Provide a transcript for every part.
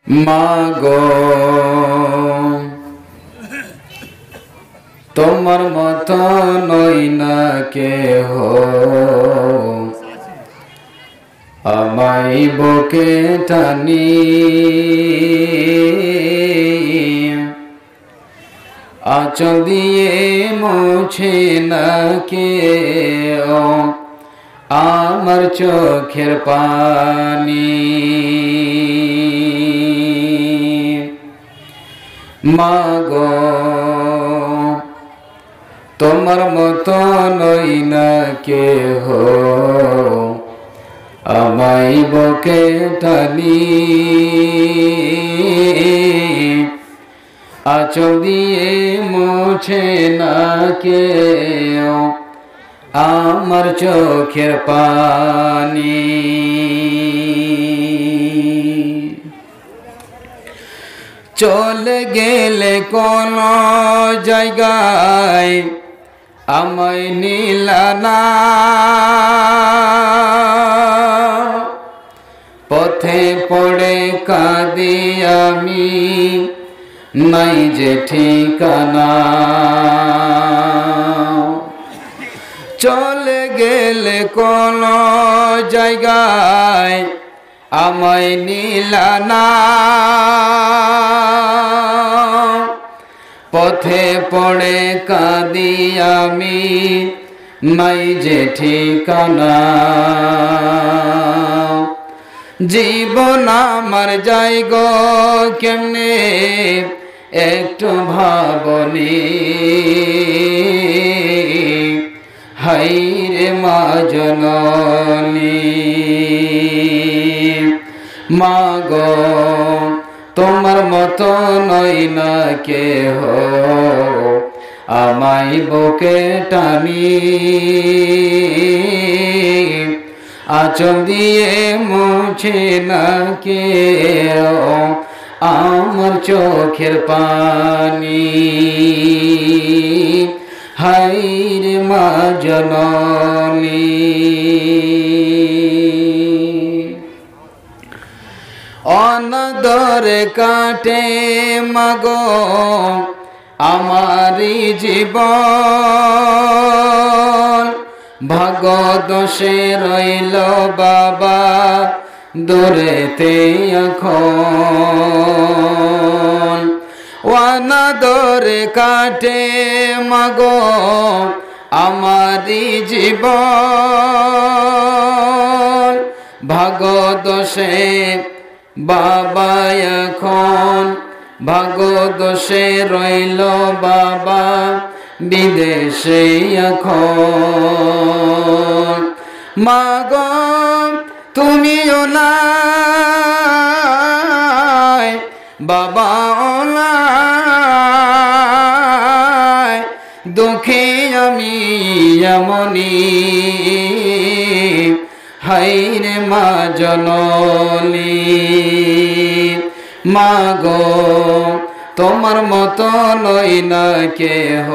মাগো তোমার মতো নই না কেহ, আমায় বুকে টানি আঁচল দিয়ে মুছে না কেহ আমার চোখের পানি। মাগো তোমার মতো নই না কেহ, আমায় বুকে টানি আঁচল দিয়ে মুছে না কেহ আমার চোখের পানি। চলে গেলে কোন জায়গায় আমায় নিলা না, পথে পড়ে কাঁদি আমি নাই যে ঠিকানা। চলে গেলে কোন জায়গায় আমায় নিলা না, পথে পড়ে কাঁদি আমি নাই যে ঠিকানা। জীবন আমার যাই গো কেমনে একটু ভাবনি, হায়রে মা জননী। মাগো তোমার মতো নই না কেহ, আমায় বুকে টানি আঁচল দিয়ে মুছে না কেহ আমার চোখের পানি। হায়রে মা জননী। অনাদরে কাটে মাগো আমারি জীবন, ভাগ্য দোষে রইল বাবা দূরেতে এখন। অনাদরে কাটে মাগো আমারি জীবন, ভাগ্য দোষে বাবা এখন, ভাগ্য দোষে রইল বাবা বিদেশে এখন। মাগো তুমিও নাই বাবাও নাই, দুঃখে আমি এমনি হায়রে মা জননী। মাগো তোমার মতো নই না কেহ,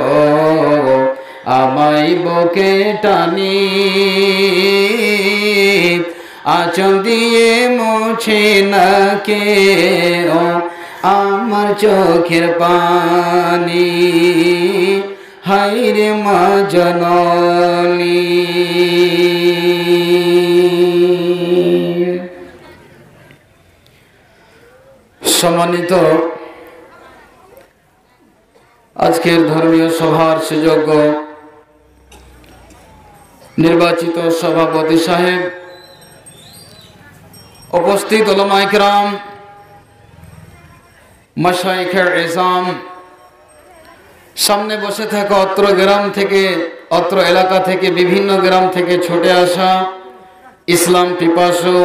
আমায় বুকে টানি আঁচল দিয়ে মুছে না কেহ আমার চোখের পানি। হায়রে মা জননী। সম্মানিত আজকের ধর্মীয় সভার সুযোগ্য নির্বাচিত সভাপতি সাহেব, উপস্থিত উলামায়ে কেরাম, মাশায়েখে ইজাম, সামনে বসে থাকা অত্র গ্রাম থেকে, অত্র এলাকা থেকে, বিভিন্ন গ্রাম থেকে ছুটে আসা ইসলাম পিপাসু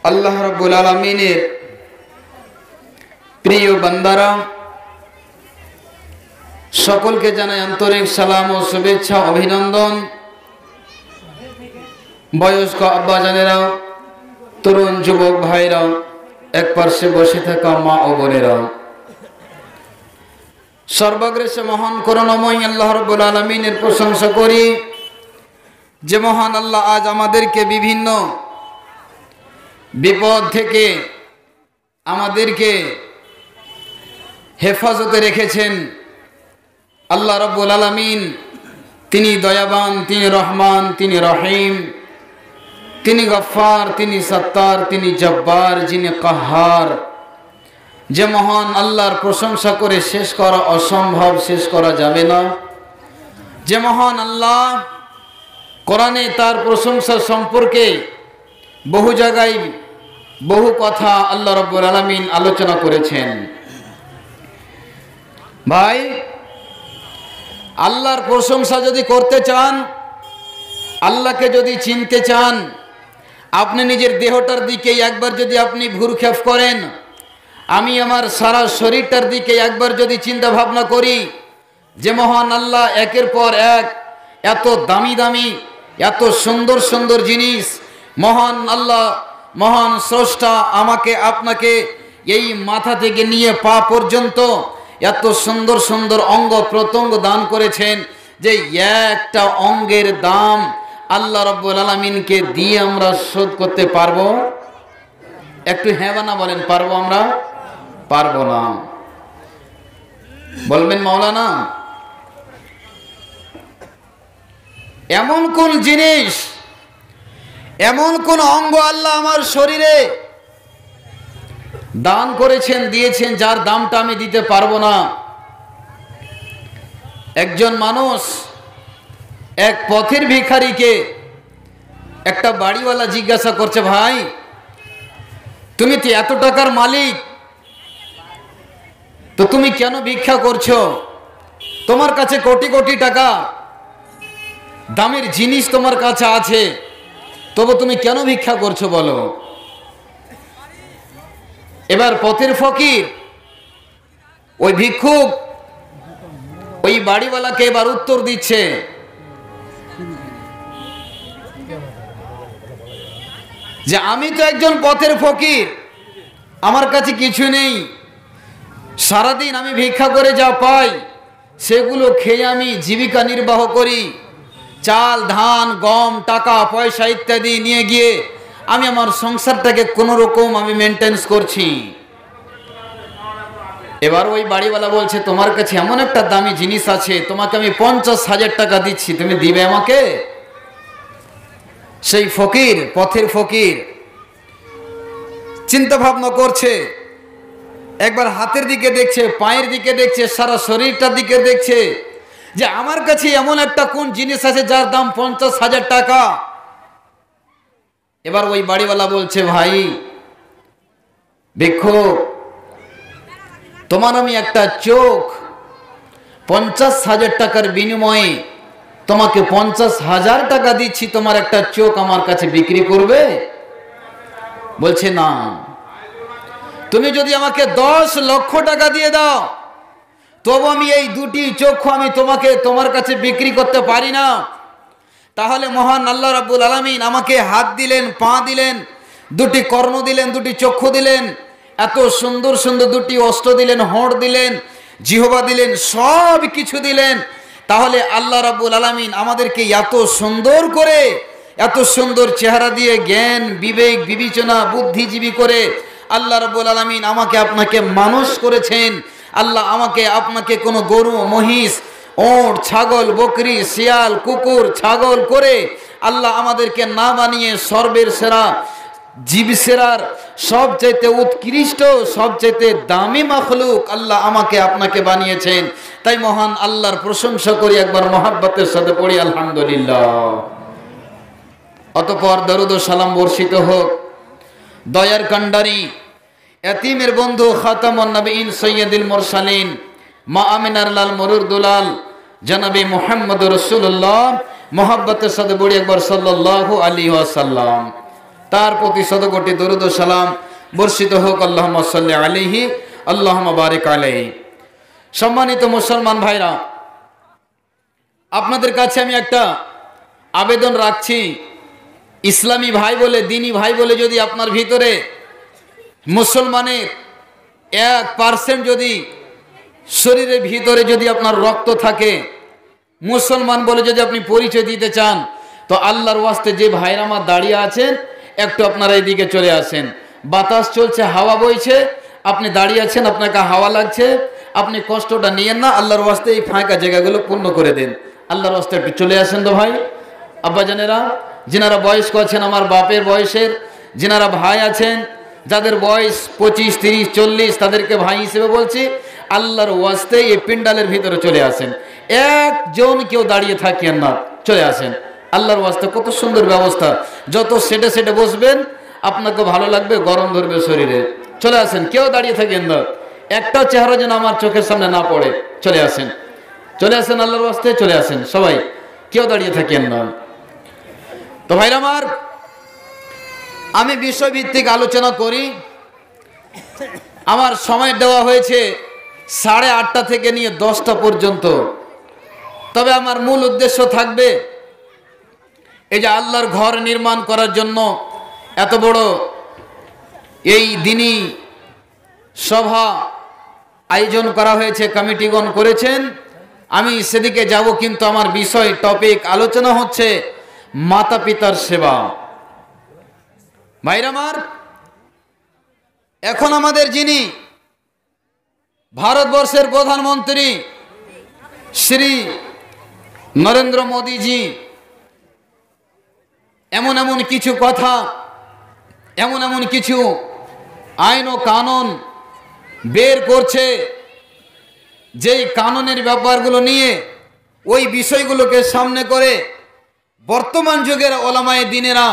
আল্লাহ রাব্বুল আলামিনের প্রিয় বান্দারা, সকলকে জানাই আন্তরিক সালাম ও শুভেচ্ছা অভিনন্দন। বয়স্ক আব্বাজানেরা, তরুণ যুবক ভাইরা, এক পার্শ্বে বসে থাকা মা ও বোনেরা, সর্বগ্রেসে মহান করুণাময় আল্লাহ রাব্বুল আলামিনের প্রশংসা করি যে মহান আল্লাহ আজ আমাদেরকে বিভিন্ন বিপদ থেকে আমাদেরকে হেফাজতে রেখেছেন আল্লাহ রাব্বুল আলামিন। তিনি দয়াবান, তিনি রহমান, তিনি রহিম, তিনি গফফার, তিনি সত্তার, তিনি জব্বার, যিনি কাহ্হার। যে মহান আল্লাহর প্রশংসা করে শেষ করা অসম্ভব, শেষ করা যাবে না। যে মহান আল্লাহ কোরআনে তার প্রশংসা সম্পর্কে বহু জায়গায় বহু কথা আল্লাহ রাব্বুল আলামিন আলোচনা করেছেন। ভাই, আল্লাহর প্রশংসা যদি করতে চান, আল্লাহকে যদি চিনতে চান, আপনি নিজের দেহটার দিকে একবার যদি আপনি ভ্রুক্ষেপ করেন, আমি আমার সারা শরীরটার দিকে একবার যদি চিন্তা ভাবনা করি যে মহান আল্লাহ একের পর এক এত দামি দামি এত সুন্দর সুন্দর জিনিস, মহান আল্লাহ মহান স্রষ্টা আমাকে আপনাকে এই মাথা থেকে নিয়ে পা পর্যন্ত এত সুন্দর সুন্দর অঙ্গ প্রত্যঙ্গ দান করেছেন, যে একটা অঙ্গের দাম আল্লাহ রাব্বুল আলামিনকে দিয়ে আমরা শোধ করতে পারবো? একটু হ্যাঁ বা না বলেন, পারবো? আমরা পারবো না। বলবেন মাওলানা এমন কোন জিনিস, এমন কোন অঙ্গ আল্লাহ আমার শরীরে দান করেছেন, দিয়েছেন, যার দামটা আমি দিতে পারবো না? একজন মানুষ এক পথের ভিখারিকে একটা বাড়িওয়ালা জিজ্ঞাসা করছে, ভাই তুমি তো এত টাকার মালিক, তো তুমি কেন ভিক্ষা করছো? তোমার কাছে কোটি কোটি টাকা দামের জিনিস তোমার কাছে আছে, তবু তুমি কেন ভিক্ষা করছো বলো? এবার পথের ফকির ওই ভিক্ষুক ওই বাড়িওয়ালাকে এবার উত্তর দিচ্ছে, যে আমি তো একজন পথের ফকির, আমার কাছে কিছু নেই, সারাদিন আমি ভিক্ষা করে যা পাই সেগুলো খেয়ে আমি জীবিকা নির্বাহ করি। চাল, ধান, গম, টাকা পয়সা ইত্যাদি নিয়ে গিয়ে আমি আমার সংসারটাকে কোনো রকম আমি মেনটেন্স করছি। এবার ওই বাড়িওয়ালা বলছে, তোমার কাছে এমন একটা দামি জিনিস আছে, তোমাকে আমি 50,000 টাকা দিচ্ছি, তুমি দিবে আমাকে? সেই ফকির, পথের ফকির চিন্তা ভাবনা করছে, একবার হাতের দিকে দেখছে, পায়ের দিকে দেখছে, সারা শরীরটার দিকে দেখছে, যে আমার কাছে এমন একটা কোন জিনিস আছে যার দাম 50,000 টাকা। এবার ওই বাড়িওয়ালা বলছে, ভাই দেখো, তোমার আমি একটা চোখ 50,000 টাকার বিনিময়ে তোমাকে 50,000 টাকা দিচ্ছি, তোমার একটা চোখ আমার কাছে বিক্রি করবে? বলছে না। তুমি যদি আমাকে 10 লক্ষ টাকা দিয়ে দাও, তবু আমি এই দুটি চক্ষু আমি তোমার কাছে বিক্রি করতে পারি না। তাহলে মহান আল্লাহ রাব্বুল আলামিন আমাকে হাত দিলেন, পা দিলেন, দুটি কর্ণ দিলেন, দুটি চক্ষু দিলেন, এত সুন্দর সুন্দর দুটি অস্ত্র দিলেন, হোঁড় দিলেন, জিহ্বা দিলেন, সব কিছু দিলেন। তাহলে আল্লাহ রাব্বুল আলামিন আমাদেরকে এত সুন্দর করে, এত সুন্দর চেহারা দিয়ে জ্ঞান, বিবেক, বিবেচনা, বুদ্ধিজীবী করে আল্লাহ রাব্বুল আলামিন আমাকে আপনাকে মানুষ করেছেন। আল্লাহ আমাকে আপনাকে কোনো গরু, মহিষ, ওঁট, ছাগল, বকরি, শিয়াল, কুকুর, ছাগল করে আল্লাহ আমাদেরকে না বানিয়ে সর্বের সেরা, জীব সেরার সবচাইতে উৎকৃষ্ট, সবচাইতে দামি মাখলুক আল্লাহ আমাকে আপনাকে বানিয়েছেন। তাই মহান আল্লাহর প্রশংসা করি, একবার মহাব্বতের সাথে পড়ি আলহামদুলিল্লাহ। অতঃপর দরুদ ও সালাম বর্ষিত হোক দয়ার কান্ডারি, এতিমের বন্ধু, খাতামুন নবীন, সৈয়দুল মুরসালিন, মা আমিনার লাল মরুর দুলাল জনাবে মুহাম্মদ রাসূলুল্লাহ। মহাব্বতের সাথে বড়ি একবার সাল্লাল্লাহু আলাইহি ওয়াসাল্লাম। তার প্রতি শতকোটি দরুদ ও সালাম বর্ষিত হোক। আল্লাহুম্মা সাল্লি আলাইহি, আল্লাহুম্মা বারিক আলাইহি। সম্মানিত মুসলমান ভাইরা, আপনাদের কাছে আমি একটা আবেদন রাখছি, ইসলামী ভাই বলে, দিনী ভাই বলে যদি আপনার ভিতরে মুসলমানের 1% যদি শরীরের ভিতরে যদি আপনার রক্ত থাকে, মুসলমান বলে যদি আপনি পরিচয় দিতে চান, তো আল্লাহর ওয়াস্তে যে ভাইরা আমার দাঁড়িয়ে আছেন, একটু আপনারা এইদিকে চলে আসেন। বাতাস চলছে, হাওয়া বইছে, আপনি দাঁড়িয়ে আছেন, আপনাকে হাওয়া লাগছে, আপনি কষ্টটা নিয়েন না। আল্লাহর ওয়াস্তে এই ফাঁকা জায়গাগুলো পূর্ণ করে দেন। আল্লাহর ওয়াস্তে একটু চলে আসেন তো ভাই, আব্বাজানেরা, যিনারা বয়স্ক আছেন, আমার বাপের বয়সের, যিনারা ভাই আছেন, যাদের বয়স 25, 30, 40, তাদেরকে ভাই হিসেবে বলছি। আল্লাহর ওয়াস্তে এই পিন্ডালের ভিতরে চলে আসেন। একজন কেউ দাঁড়িয়ে থাকিয়েন না, চলে আসেন। আল্লাহর ওয়াস্তে কত সুন্দর ব্যবস্থা। যত সেটে সেটে বসবেন আপনাকে ভালো লাগবে, গরম ধরবে শরীরে। চলে আসেন, কেউ দাঁড়িয়ে থাকেন না। একটাও চেহারা যেন আমার চোখের সামনে না পড়ে। চলে আসেন, চলে আসেন, আল্লাহর ওয়াস্তে চলে আসেন সবাই, কেউ দাঁড়িয়ে থাকেন না। তো ভাইরা আমার, আমি বিষয়ভিত্তিক আলোচনা করি। আমার সময় দেওয়া হয়েছে 8:30 থেকে নিয়ে 10টা পর্যন্ত। তবে আমার মূল উদ্দেশ্য থাকবে এই যে আল্লাহর ঘর নির্মাণ করার জন্য এত বড় এই দিনই সভা আয়োজন করা হয়েছে, কমিটিগণ করেছেন, আমি সেদিকে যাব। কিন্তু আমার বিষয়, টপিক, আলোচনা হচ্ছে মাতা পিতার সেবা। ভাইরা আমার, এখন আমাদের যিনি ভারতবর্ষের প্রধানমন্ত্রী শ্রী নরেন্দ্র মোদীজি এমন এমন কিছু কথা, এমন এমন কিছু আইন ও কানুন বের করছে, যেই কানুনের ব্যাপারগুলো নিয়ে, ওই বিষয়গুলোকে সামনে করে বর্তমান যুগের ওলামায়ে দ্বীনেরা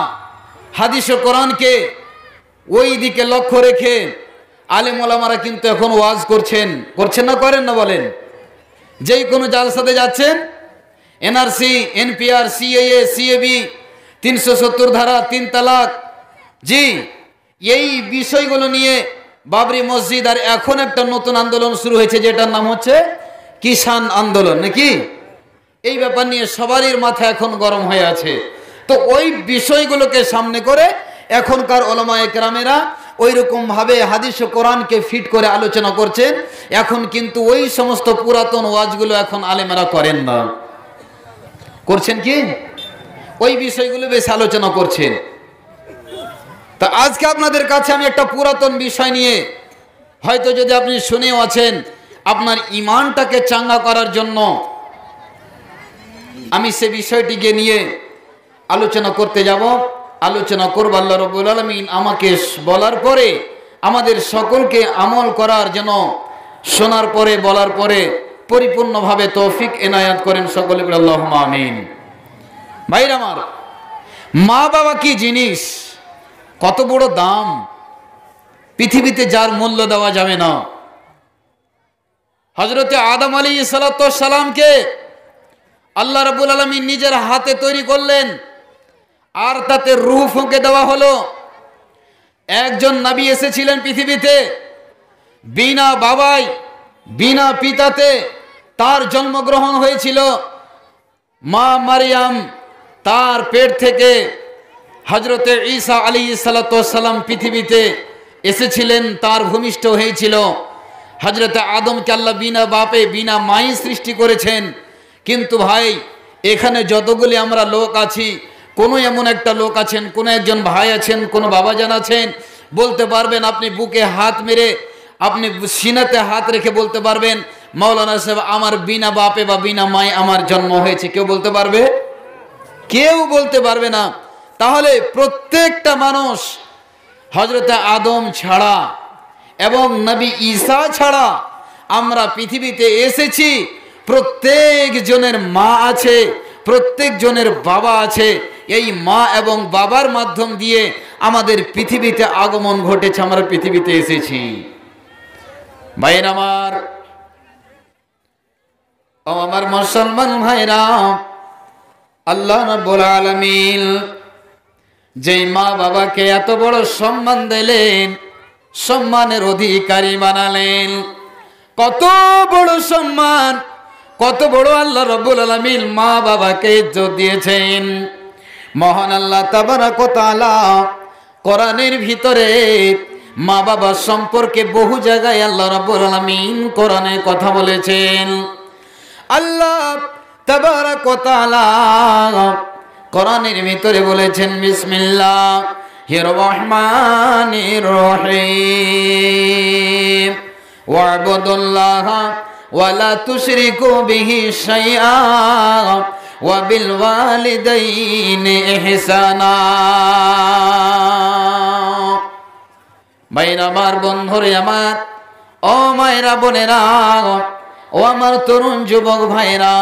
হাদিস ও কোরআনকে ওই দিকে লক্ষ্য রেখে আলেম ওলামারা কিন্তু এখন ওয়াজ করছেন না, করেন না বলেন? যেই কোনো জালসাতে যাচ্ছেন, এনআরসি, এনপিআর, সিএএ, সিএবি, 370 ধারা, 3 তালাক, জি, এই বিষয়গুলো নিয়ে বাবরি মসজিদ, আর এখন একটা নতুন আন্দোলন শুরু হয়েছে যেটার নাম হচ্ছে কিষাণ আন্দোলন, নাকি? এই ব্যাপার নিয়ে সবারই মাথা এখন গরম হয়ে আছে। তো ওই বিষয়গুলোকে সামনে করে এখনকার ওলামায়ে কেরামেরা ওই রকম ভাবে হাদিস ও কোরআনকে ফিট করে আলোচনা করছেন। এখন কিন্তু ওই সমস্ত পুরাতন ওয়াজগুলো এখন আলেমেরা করেন না, করছেন কি? ওই বিষয়গুলো বেশ আলোচনা করছেন। তা আজকে আপনাদের কাছে আমি একটা পুরাতন বিষয় নিয়ে, হয়তো যদি আপনি শুনেও আছেন, আপনার ঈমানটাকে চাঙ্গা করার জন্য আমি সে বিষয়টিকে নিয়ে আলোচনা করতে যাব। আলোচনা করব, আল্লাহ রাব্বুল আলামিন আমাকে বলার পরে আমাদের সকলকে আমল করার জন্য, শোনার পরে বলার পরে পরিপূর্ণভাবে তৌফিক এনায়াত করেন। সকলে বলি আল্লাহুম্মা আমিন। ভাইরা আমার, মা বাবা কি জিনিস, কত বড় দাম, পৃথিবীতে যার মূল্য দেওয়া যাবে না। হযরতে আদম আলাইহিস সালামকে আল্লাহ রাব্বুল আলামিন নিজের হাতে তৈরি করলেন, আর তাতে রূহ ফুঁকে দেওয়া হলো। একজন নবী এসেছিলেন পৃথিবীতে, বিনা বাবায়, বিনা পিতাতে তার জন্মগ্রহণ হয়েছিল। মা মারিয়াম, তার পেট থেকে হযরতে ঈসা আলাইহিস সালাম পৃথিবীতে এসেছিলেন, তার ভূমিষ্ঠ হয়েছিল। হযরতে আদমকে আল্লাহ বিনা বাপে, বিনা মায়ে সৃষ্টি করেছেন। কিন্তু ভাই, এখানে যতগুলি আমরা লোক আছি, কোনো এমন একটা লোক আছেন, কোনো একজন ভাই আছেন, কোনো বাবাজান আছেন, বলতে পারবেন, আপনি বুকে হাত মেরে, আপনি সিনাতে হাত রেখে বলতে পারবেন, মাওলানা সাহেব, আমার বিনা বাপে বা বিনা মায়ে আমার জন্ম হয়েছে? কেউ বলতে পারবে? কেউ বলতে পারবে না। তাহলে প্রত্যেকটা মানুষ হযরতে আদম ছাড়া এবং নবী ঈসা ছাড়া আমরা পৃথিবীতে এসেছি, প্রত্যেক জনের মা আছে, প্রত্যেক জনের বাবা আছে। এই মা এবং বাবার মাধ্যম দিয়ে আমাদের পৃথিবীতে আগমন ঘটেছে, আমরা পৃথিবীতে এসেছি। ভাইরা আমার, ও আমার মুসলমান ভাইরা, আল্লাহ রাব্বুল আলামিন যেই মা বাবাকে এত বড় সম্মান দিলেন, সম্মানের অধিকারী বানালেন, কত বড় সম্মান, কত বড় আল্লাহ রাব্বুল আলামিন মা বাবাকে ইজ্জত দিয়েছেন। মহান আল্লাহ তাবারাক ওয়া তাআলা কোরআনের ভিতরে মা বাবা সম্পর্কে বহু জায়গায় আল্লাহ রাব্বুল আলামিন কোরআনে কথা বলেছেন। আল্লাহ তাবারাক ওয়া তাআলা কোরআনের ভিতরে বলেছেন, বিসমিল্লাহ রহমানির রহিম ওয়াবুদুল্লাহা ওয়ালা তুশরিকু বিহি শাইআ ওয়া বিল ওয়ালিদাইনি ইহসানা। ভাইরা আমার, বন্ধুরে আমার, ও মায়েরা বোনেরা, ও আমার তরুণ যুবক ভাইরা,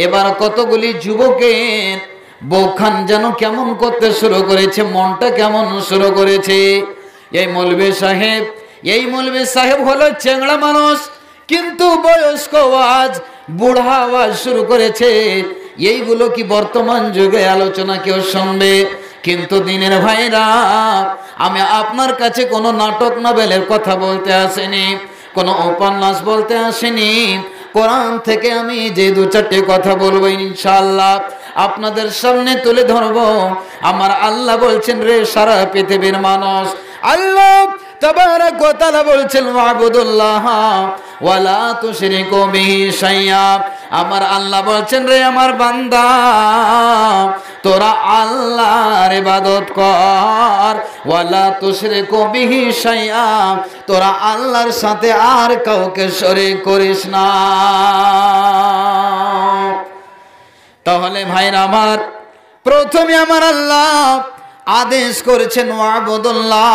এবার কতগুলি যুবকের বউখান যেন কেমন করতে শুরু করেছে, মনটা কেমন শুরু করেছে। এই মৌলভী সাহেব হলো চেংড়া মানুষ, কিন্তু বয়স্ক আওয়াজ, বুড়া আওয়াজ শুরু করেছে। এইগুলো কি বর্তমান যুগে আলোচনা কেউ শুনবে? কিন্তু দিনের ভাইরা, আমি আপনার কাছে কোনো নাটক নভেলের কথা বলতে আসেনি, কোনো উপন্যাস বলতে আসেনি। কোরআন থেকে আমি যে দু চারটি কথা বলবো ইনশাআল্লাহ আপনাদের সামনে তুলে ধরবো। আমার আল্লাহ বলছেন, রে সারা পৃথিবীর মানুষ, আল্লাহ তাবারাক ওয়া তাআলা বলছেন, ওয়াবুদুল্লাহ ওয়ালা তুশরিকু বিহি শাইআ। আমার আল্লাহ বলছেন, রে আমার বান্দা, তোরা আল্লাহর ইবাদত কর, ওয়ালা তুশরিকু বিহি শাইআ, তোরা আল্লাহর সাথে আর কাউকে শরীক করিস না। তাহলে ভাইরা আমার, প্রথমে আমার আল্লাহ আদেশ করেছেন, ওয়াবুদুল্লাহ,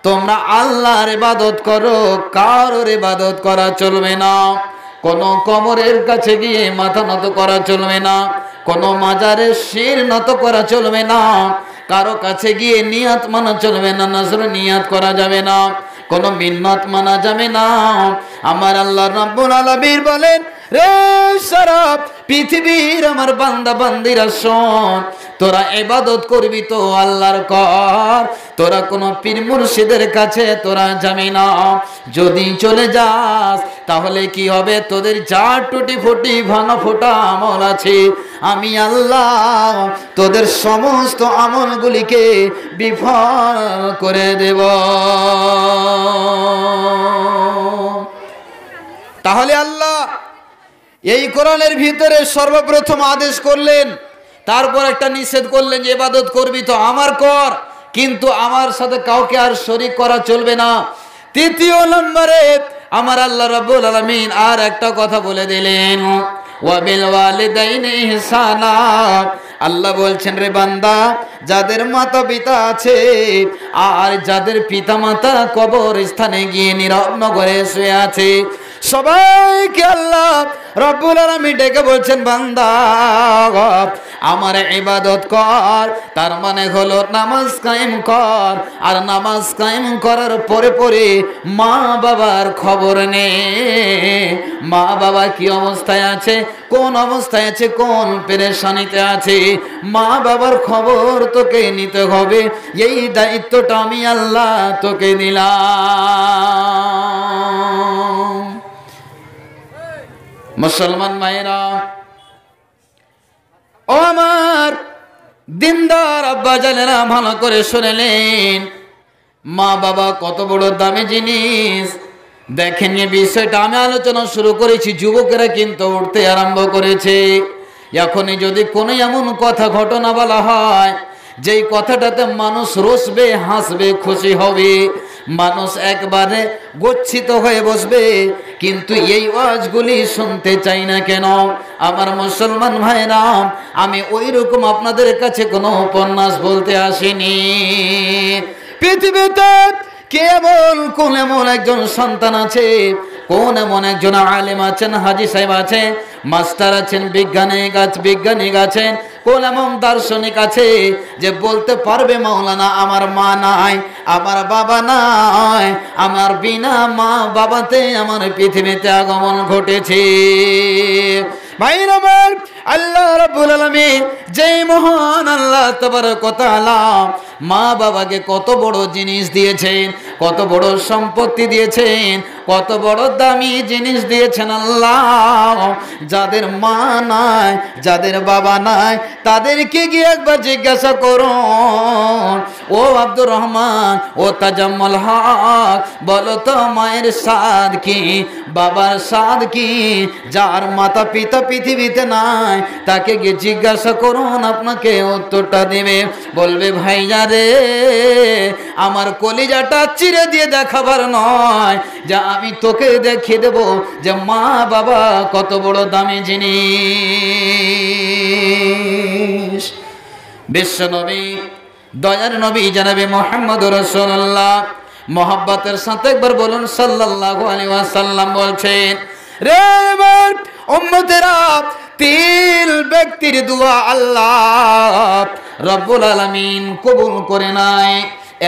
তোমরা আল্লাহর ইবাদত করো, কারোর ইবাদত করা চলবে না। কোনো কবরের কাছে গিয়ে মাথা নত করা চলবে না, কোনো মাজারের শির নত করা চলবে না, কারো কাছে গিয়ে নিয়াত মানা চলবে না, নজর নিয়াত করা যাবে না, কোনো মিন্নাত মানা যাবে না। আমার আল্লাহ রাব্বুল আলামিন বলেন, রে সারা পৃথিবীর আমার বান্দা বান্দিরা শোন, তোরা ইবাদত করবি তো আল্লাহর কর, তোরা কোনো পীর মুর্শিদের কাছে তোরা যাবি না। যদি চলে যাস তাহলে কি হবে? তোদের যা টুটি ফুটি ভাঙা ফোটা আমল আছে, আমি আল্লাহ তোদের সমস্ত আমলগুলিকে বিফল করে দেব। তাহলে আল্লাহ এই কোরআনের ভিতরে সর্বপ্রথম আদেশ করলেন, তারপর একটা নিষেধ করলেন যে ইবাদত করবি তো আমার কর, কিন্তু আমার সাথে কাউকে আর শরীক করা চলবে না। তৃতীয় নম্বরে আমার আল্লাহ রাব্বুল আলামিন আর একটা কথা বলে দিলেন, ওয়া বিল ওয়ালিদাইনি ইহসানা। আল্লাহ বলছেন, রে বান্দা, যাদের মাতা পিতা আছে আর যাদের পিতা মাতা কবর স্থানে গিয়ে নীরব নগরে শুয়ে আছে, সবাইকে আল্লাহ রাব্বুল আলামিন ডেকে বলছেন, বান্দা আমার ইবাদত কর। তার মানে হলো নামাজ কায়েম কর, আর নামাজ কায়েম করার পরে পরে মা বাবার খবর নে। মা বাবা কি অবস্থায় আছে, কোন অবস্থায় আছে, কোন পেরেশানিতে আছে, মা বাবার খবর তোকে নিতে হবে। এই দায়িত্বটা আমি আল্লাহ তোকে দিলাম। মুসলমান মায়েরা, ও আমার দিনদার আব্বা জানেরা, ভালো করে শুনলেন, মা বাবা কত বড় দামি জিনিস। দেখেন, এই বিষয়টা আমি আলোচনা শুরু করেছি, যুবকেরা কিন্তু উঠতে আরম্ভ করেছে। এখনই যদি কোনো এমন কথা ঘটনা বলা হয় যেই কথাটাতে মানুষ রসবে, হাসবে, খুশি হবে, মানুষ একবারে গচ্ছিত হয়ে বসবে, কিন্তু এই ওয়াজগুলি শুনতে চাই না কেন? আমার মুসলমান ভাইরা, আমি ওই রকম আপনাদের কাছে কোনো উপন্যাস বলতে আসিনি। পৃথিবীতে কোন এমন একজন সন্তান আছে, কোন এমন একজন আলেম আছেন, হাজী সাহেব আছেন, মাস্টার আছেন, বিজ্ঞানী আছেন, কোন এমন দার্শনিক আছে যে বলতে পারবে, মাওলানা আমার মা নাই, আমার বাবা নাই, আমার বিনা মা বাবাতে আমার পৃথিবীতে আগমন ঘটেছে। ভাইরা আমার, আল্লাহ রাব্বুল আলামিন যেই মহান আল্লাহ তাবারক ওয়া তাআলা মা বাবাকে কত বড় জিনিস দিয়েছেন, কত বড় সম্পত্তি দিয়েছেন, কত বড় দামি জিনিস দিয়েছেন আল্লাহ। যাদের মা নাই, যাদের বাবা নাই, তাদেরকে গিয়ে একবার জিজ্ঞাসা করুন, ও আব্দুর রহমান, ও তাজাম্মুল হক, বলো তো মায়ের স্বাদ কি, বাবার স্বাদ কি? যার মাতা পিতা পৃথিবীতে নাই তাকে গিয়ে জিজ্ঞাসা করুন, আপনাকে উত্তরটা দেবে। বলবে ভাইয়া রে, আমার কলিজাটা চিরে দিয়ে দেখাবার নয়, যা আমি তোকে দেখিয়ে দেব যে মা বাবা কত বড় দামি জিনিস। বিশ্ব নবী, দয়ার নবী জনাবে মুহাম্মদ রাসূলুল্লাহ, মোহাব্বতের সাথে একবার বলুন সাল্লাল্লাহু আলাইহি ওয়াসাল্লাম বলছেন, রে আমার উম্মতেরা, তিল ব্যক্তির দোয়া আল্লাহ রব্বুল আলামিন কবুল করে নাই।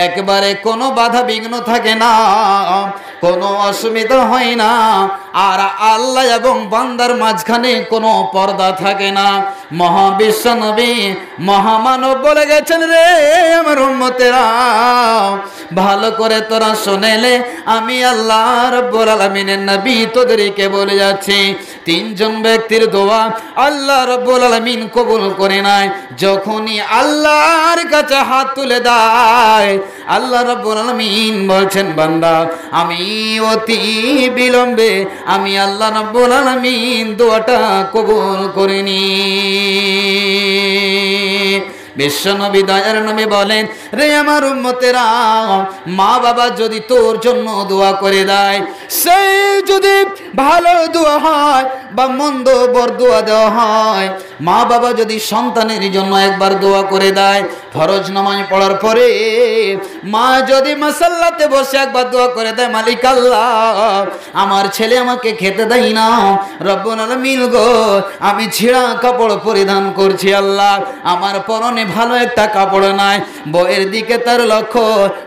একবারে কোনো বাধা বিঘ্ন থাকে না, কোনো অসুবিধা হয় না, আর আল্লাহ এবং বান্দার মাঝখানে কোনো পর্দা থাকে না। মহাবিশ্ব নবী মহামানব বলে গেছেন, রে আমার উম্মতেরা, ভালো করে তোরা শুনেলে আমি আল্লাহ রাব্বুল আলামিনের নবী তোদেরকে বলে যাচ্ছি, তিনজন ব্যক্তির দোয়া আল্লাহ রাব্বুল আলামিন কবুল করে নাই। যখনই আল্লাহর কাছে হাত তুলে দেয়, আল্লাহ রাব্বুল আলামিন বলছেন, বান্দা আমি অতি বিলম্বে আমি আল্লাহ রাব্বুল আলামিন দোয়াটা কবুল করিনি। বিশ্বনবী দয়ার নবী বলেন, রে আমার উম্মতেরা, মা বাবা যদি তোর জন্য দোয়া করে দেয়, সেই যদি ভালো দোয়া হয় বা মন্দ বরদোয়া দেওয়া হয়, মা বাবা যদি সন্তানের জন্য একবার দোয়া করে দেয়, ফরজ নামাজ পড়ার পরে মা যদি মাসাল্লাতে বসে একবার দোয়া করে দেয়, মালিক আল্লাহ, আমার ছেলে আমাকে খেতে দেয় না, রব্বুল আলামিন গো, আমি ছিঁড়া কাপড় পরিধান করছি, আল্লাহ আমার পরনে ভালো একটা কাপড় নাই, বউয়ের দিকে তার লক্ষ্য,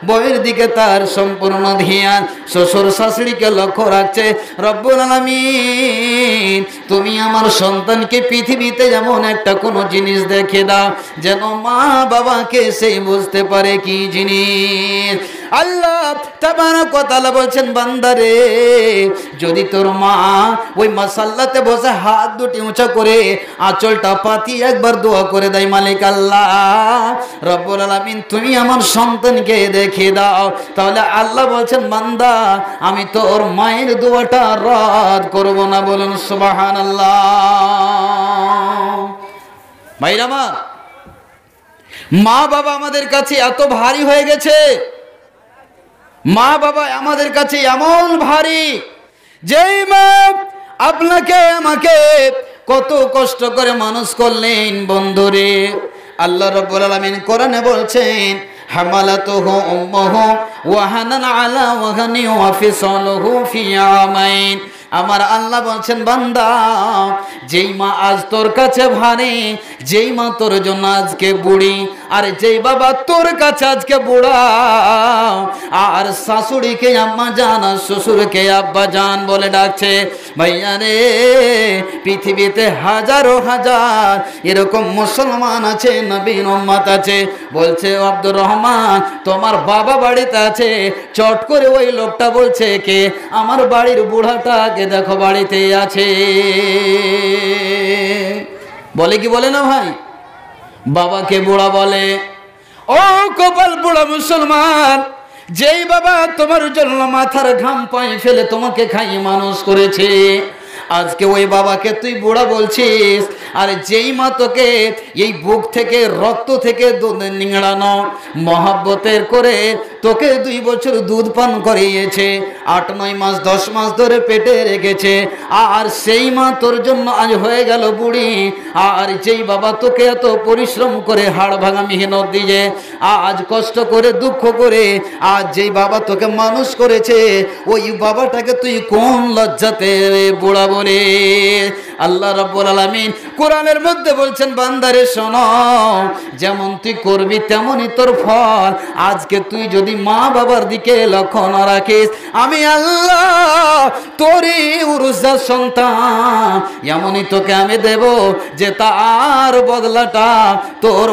বউয়ের দিকে তার সম্পূর্ণ ধ্যান, শ্বশুর শাশুড়িকে লক্ষ্য রাখছে, রব্বুল আলামিন তুমি আমার সন্তানকে পৃথিবীতে যেমন একটা কোনো জিনিস দেখে দাও, যেন মা বাবাকে সেই বুঝতে পারে কি জিনিস। আল্লাহ তাবারক ওয়া তাআলা বলছেন, বান্দারে, যদি তোর মা ওই মাসাল্লাতে বসে হাত দুটি উঁচা করে আঁচলটা পাতিয়ে একবার দোয়া করে দেয়, মালিক আল্লাহ রব্বুল আলামিন তুমি আমার সন্তানকে দেখিয়ে দাও, তাহলে আল্লাহ বলছেন, বান্দা আমি তোর মায়ের দোয়াটা রদ করব না। বলুন সুবহানাল্লাহ। ভাইরা আমার, মা বাবা আমাদের কাছে এত ভারী হয়ে গেছে, মা বাবা আমাদের কাছে এমন ভারী, যেই মা আপনাকে আমাকে কত কষ্ট করে মানুষ করলেন, বন্ধুরে, আল্লাহ রাব্বুল আলামিন কোরআনে বলছেন, হামালাতুহু উম্মুহু ওয়াহানান আলা ওয়াহানি ওয়া ফিসালুহু ফি আমাইন। আমার আল্লাহ বলছেন, বান্দা যেই মা আজ তোর কাছে ভারী, যেই মা তোর জন্য আজকে বুড়ি, আর যেই বাবা তোর কাছে আজকে বুড়া, আর শাশুড়িকে আম্মা জান আর শ্বশুরকে আব্বা জান বলে ডাকছে, ভাইয়া রে, পৃথিবীতে হাজারো হাজার এরকম মুসলমান আছে, নবীর উম্মত আছে। বলছে, আব্দুর রহমান তোমার বাবা বাড়িতে আছে, চট করে ওই লোকটা বলছে, কে? আমার বাড়ির বুড়াটা দেখো বাড়িতে আছে। বলে কি বলে না ভাই? বাবাকে বুড়া বলে। ও কপাল বুড়া মুসলমান, যেই বাবা তোমার জন্য মাথার ঘাম পায়ে ফেলে তোমাকে খাইয়ে মানুষ করেছে, আজকে ওই বাবাকে তুই বুড়া বলছিস। আর যেই মা তোকে এই বুক থেকে রক্ত থেকে দুধ নিংড়ানো মহব্বতের করে তোকে 2 বছর দুধ পান করিয়েছে, 8-9 মাস 10 মাস ধরে পেটে রেখেছে, আর সেই মা তোর জন্য আজ হয়ে গেল বুড়ি। আর যেই বাবা তোকে এত পরিশ্রম করে হাড় ভাঙা মেহনত দিয়ে আজ কষ্ট করে দুঃখ করে আজ যেই বাবা তোকে মানুষ করেছে, ওই বাবাটাকে তুই কোন লজ্জাতে বুড়া বলে? আল্লাহ রাব্বুল আলামিন কোরআনের মধ্যে বলছেন, বান্দারে শোনো, যেমন তুই করবি তেমনই তোর ফল। আজকে তুই যদি মা বাবার দিকে লক্ষ্য না রাখিস, আমি আল্লাহ তোরই উরুসা সন্তান এমনই তোকে আমি দেব যে তার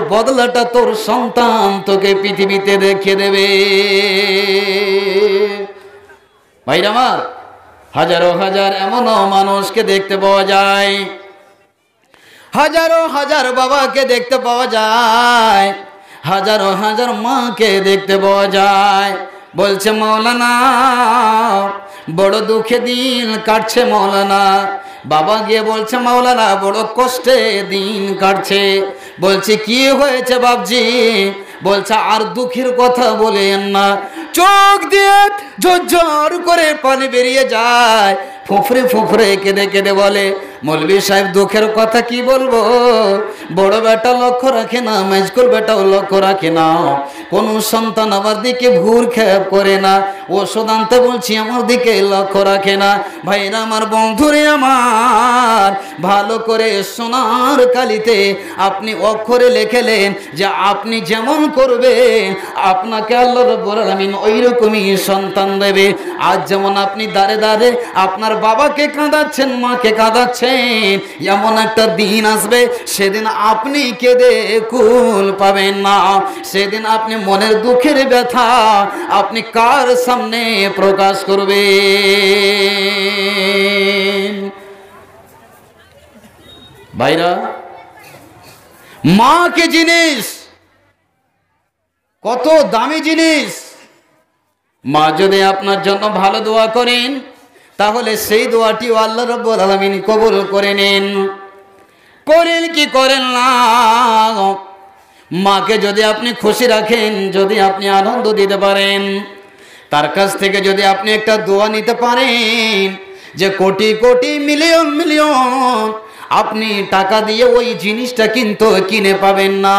বদলাটা তোর সন্তান তোকে পৃথিবীতে দেখিয়ে দেবে। ভাইরা আমার, হাজারো হাজার এমনও মানুষকে দেখতে পাওয়া যায়, হাজারো হাজার বাবাকে দেখতে পাওয়া যায়, হাজারো হাজার মাকে দেখতে পাওয়া যায়। বলছে মৌলানা বড় দুঃখে দিন কাটছে মৌলানা। বাবা গিয়ে বলছে মৌলানা বড় কষ্টে দিন কাটছে। বলছে কি হয়েছে বাপজি? বলছে আর দুঃখের কথা বলেন না। চোখ দিয়ে ঝরঝর করে পানি বেরিয়ে যায়, ফুফরে ফুফরে কেঁদে কেঁদে বলে মৌলভী সাহেব দুঃখের কথা কি বলবো? বড় বেটা লক্ষ্য রাখে না, মেজকুল বেটাও লক্ষ্য রাখে না, কোন সন্তান আমার দিকে ভুর খেপ করে না, ওষুধ আনতে বলছি আমার দিকে লক্ষ্য রাখে না। ভাইরা আমার, বন্ধুরে আমার, ভালো করে সোনার কালিতে আপনি অক্ষরে লিখেলেন যে আপনি যেমন করবেন আপনাকে আল্লাহ রাব্বুল আলামিন ওই রকমই সন্তান দেবে। আজ যেমন আপনি দাঁড়ে দাঁড়ে আপনার বাবাকে কাঁদাচ্ছেন, মাকে কাঁদাচ্ছেন, এমন একটা দিন আসবে সেদিন আপনি কেঁদে কুল পাবেন না। সেদিন আপনি মনের দুঃখের ব্যথা আপনি কার সামনে প্রকাশ করবেন? ভাইরা, মা কি জিনিস, কত দামি জিনিস। মা যদি আপনার জন্য ভালো দোয়া করেন তাহলে সেই দোয়াটি আল্লাহ রাব্বুল আলামিন কবুল করে নেন। করেন কি করেন না? মাকে যদি আপনি খুশি রাখেন, যদি আপনি আনন্দ দিতে পারেন, তার কাছ থেকে যদি আপনি একটা দোয়া নিতে পারেন যে কোটি কোটি মিলিয়ন মিলিয়ন আপনি টাকা দিয়ে ওই জিনিসটা কিন্তু কিনে পাবেন না,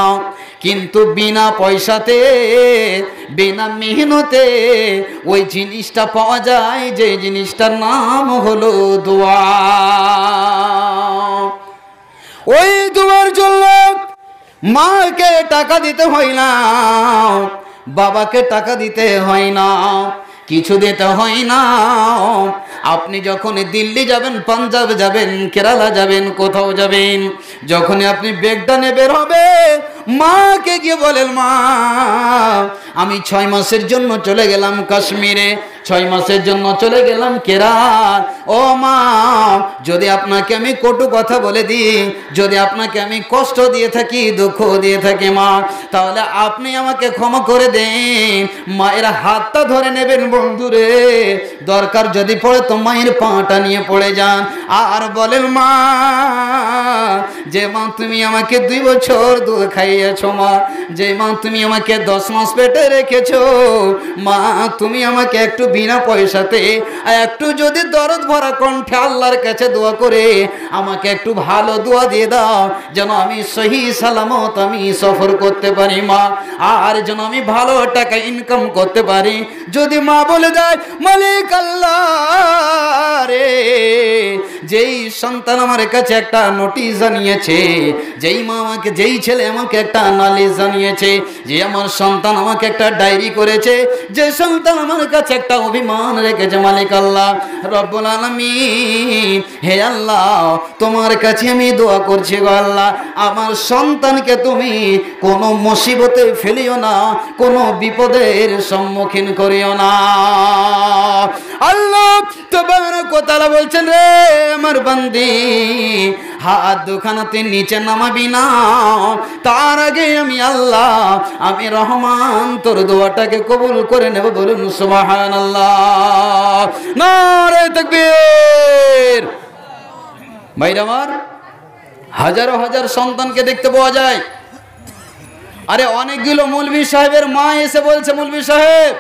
কিন্তু বিনা পয়সাতে বিনা মেহনতে ওই জিনিসটা পাওয়া যায়, যে জিনিসটার নাম হলো দোয়া। ওই দোয়ার জন্য মাকে টাকা দিতে হয় না, বাবাকে টাকা দিতে হয় না, কিছু দিতে হয় না। আপনি যখন দিল্লি যাবেন, পাঞ্জাব যাবেন, কেরালা যাবেন, কোথাও যাবেন, যখন আপনি ব্যাগটা নিয়ে বের হবে, মাকে গিয়ে বলেন মা আমি 6 মাসের জন্য চলে গেলাম কাশ্মীরে, 6 মাসের জন্য চলে গেলাম কেরাল। ও মা, যদি আপনাকে আমি কটু কথা বলে দিই, যদি আপনাকে আমি কষ্ট দিয়ে থাকি, দুঃখ দিয়ে থাকি মা, তাহলে আপনি আমাকে ক্ষমা করে দেন। মায়ের হাতটা ধরে নেবেন বন্ধুরে, দরকার যদি পড়ে তো মায়ের পাটা নিয়ে পড়ে যান আর বলেন মা, যে মা তুমি আমাকে 2 বছর দুধ খাইয়েছো মা, যে মা তুমি আমাকে 10 মাস পেটে রেখেছো মা, তুমি আমাকে একটু বিনা পয়সাতে একটু যদি দরদ ভরা কণ্ঠে আল্লাহর কাছে দোয়া করে আমাকে একটু ভালো দোয়া দিয়ে দাও, যেন আমি সহি সালামত আমি সফর করতে পারি মা, আর যেন আমি ভালো টাকা ইনকাম করতে পারি। যদি মা বলে দেয় মালিক আল্লাহ রে, যেই সন্তান আমার কাছে একটা নোটিশ জানিয়েছে, যেই মা আমাকে, যেই ছেলে আমাকে একটা নালিশ জানিয়েছে, যে আমার সন্তান আমাকে একটা ডায়েরি করেছে, যে সন্তান আমার কাছে একটা অভিমান রেখেছে, মালিক আল্লাহ রব্বুল আলামিন, হে আল্লাহ তোমার কাছে আমি দোয়া করছি গো আল্লাহ, আমার সন্তানকে তুমি কোনো মুসিবতে ফেলিও না, কোনো বিপদের সম্মুখীন করিও না। আল্লাহ তাবারক ওয়া তাআলা বলছেন রে আমার বান্দি, হাত দুখানাতে নিচে নামাবি না, তার আগে আমি আল্লাহ, আমি রহমান তোর দোয়াটাকে কবুল করে নেব। বলুন সুবহানাল্লাহ, নারে তাকবীর। ভাইরা আমার, হাজারো হাজার সন্তানকে দেখতে পাওয়া যায়। আরে অনেকগুলো মৌলভী সাহেবের মা এসে বলছে মৌলভী সাহেব,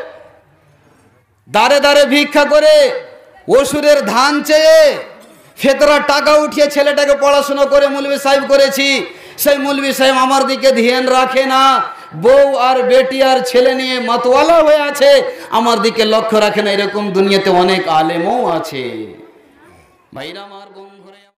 দাঁড়ে দাঁড়ে ভিক্ষা করে ওষুধের ধান চেয়ে ফেতরা টাকা উঠিয়ে ছেলেটাকে পড়াশোনা করে মৌলভী সাহেব করেছি, সেই মৌলভী সাহেব আমার দিকে ধ্যান রাখে না, বউ আর বেটি আর ছেলে নিয়ে মাতওয়ালা হয়ে আছে, আমার দিকে লক্ষ্য রাখে না। এরকম দুনিয়াতে অনেক আলেমও আছে। ভাইরা আমার,